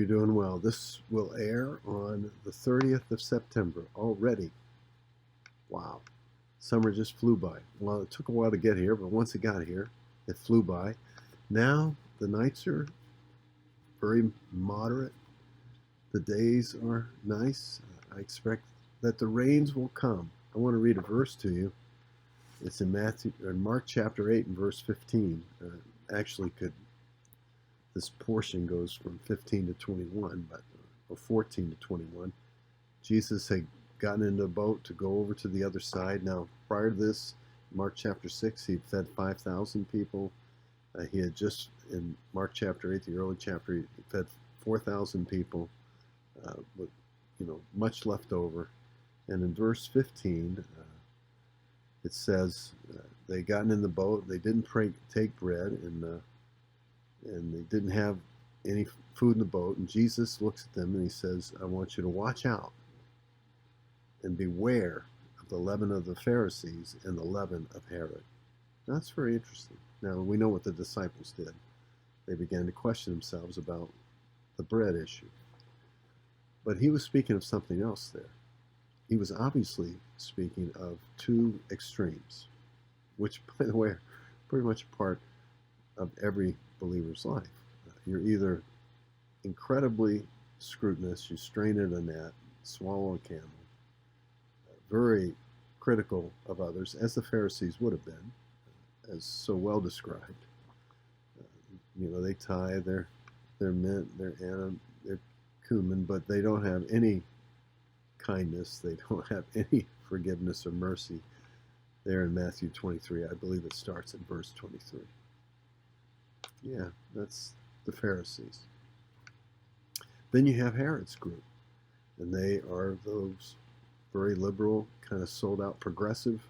you're doing well. This will air on the 30th of September already. Wow. Summer just flew by. Well, it took a while to get here, but once it got here, it flew by. Now the nights are very moderate. The days are nice. I expect that the rains will come. I want to read a verse to you. It's in Mark chapter 8 and verse 15. This portion goes from 15 to 21, or 14 to 21. Jesus had gotten into a boat to go over to the other side. Now, prior to this, Mark chapter 6, he'd fed 5,000 people. He had just, in Mark chapter 8, the early chapter, he fed 4,000 people with, much left over. And in verse 15, it says they gotten in the boat. They didn't take bread, and they didn't have any food in the boat. And Jesus looks at them and he says, I want you to watch out and beware of the leaven of the Pharisees and the leaven of Herod. Now, that's very interesting. Now, we know what the disciples did. They began to question themselves about the bread issue. But he was speaking of something else there. He was obviously speaking of two extremes, which, by the way, are pretty much a part of every believer's life. You're either incredibly scrutinous, you strain at a gnat, swallow a camel, very critical of others, as the Pharisees would have been, as so well described. They tithe their mint, their anna, their cumin, but they don't have any kindness. They don't have any forgiveness or mercy. There in Matthew 23, I believe it starts in verse 23. Yeah, that's the Pharisees. Then you have Herod's group, and they are those very liberal, kind of sold out progressive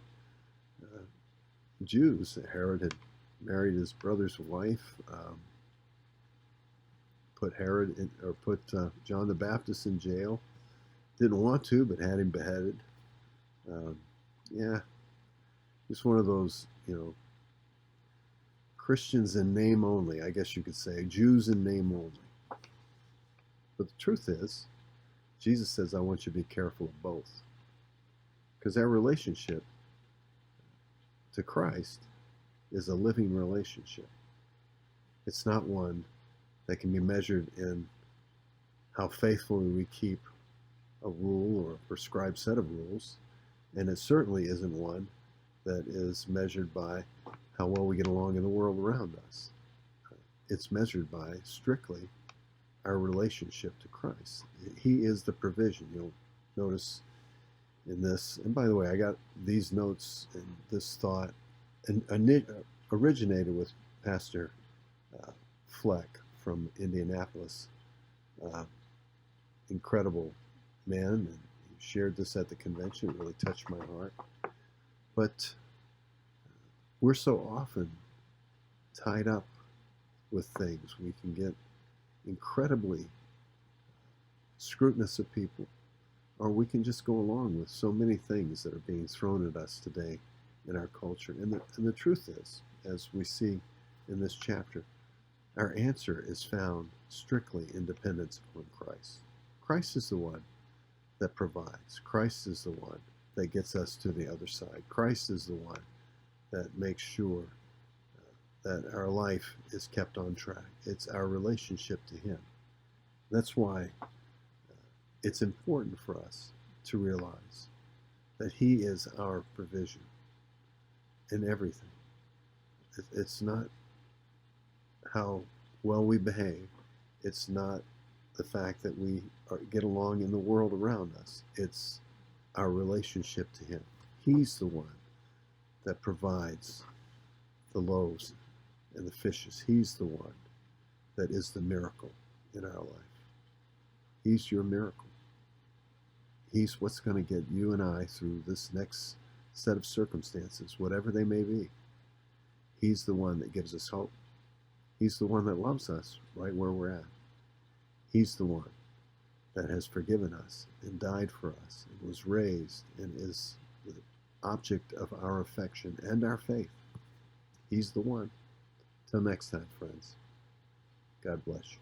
Jews. Herod had married his brother's wife, put John the Baptist in jail. Didn't want to, but had him beheaded. Just one of those, Christians in name only, I guess you could say, Jews in name only. But the truth is, Jesus says, I want you to be careful of both. Because our relationship to Christ is a living relationship. It's not one that can be measured in how faithfully we keep a rule or a prescribed set of rules. And it certainly isn't one that is measured by how well we get along in the world around us. It's measured by, strictly, our relationship to Christ. He is the provision. You'll notice in this, and by the way, I got these notes and this thought originated with Pastor Fleck from Indianapolis. Incredible man, and he shared this at the convention. It really touched my heart. But we're so often tied up with things. We can get incredibly scrutinous of people, or we can just go along with so many things that are being thrown at us today in our culture. And the truth is, as we see in this chapter, our answer is found strictly in dependence upon Christ. Christ is the one that provides. Christ is the one that gets us to the other side. Christ is the one that makes sure that our life is kept on track. It's our relationship to Him. That's why it's important for us to realize that He is our provision in everything. It's not how well we behave. It's not the fact that we get along in the world around us. It's our relationship to Him. He's the one that provides the loaves and the fishes. He's the one that is the miracle in our life. He's your miracle. He's what's going to get you and I through this next set of circumstances, whatever they may be. He's the one that gives us hope. He's the one that loves us right where we're at. He's the one that has forgiven us and died for us and was raised and is the object of our affection and our faith. He's the one. Till next time, friends. God bless you.